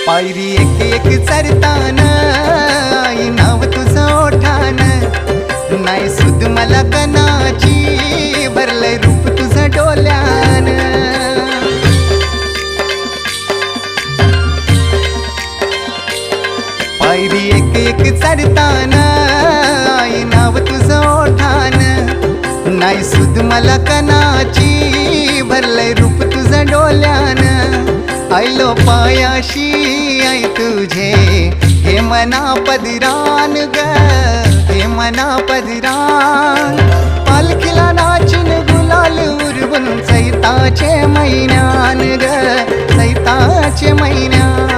पायरी एक एक चरताना आई नाव तुझं ओठान, नाही सुद मला कनाची भरलंय रूप तुझं डोल्यान. पायरी एक एक चरताना आई नाव तुझं ओठान, नाही सुद मला कनाची भरलंय रूप तुझं डोल्यान. आयलो पायाशी आई तुझे हे मना पदरान ग, हे मना पदरान. पालखीला नाचून गुलाल उरवून चैताचे महिन्यान ग, चैताचे महिन्यान.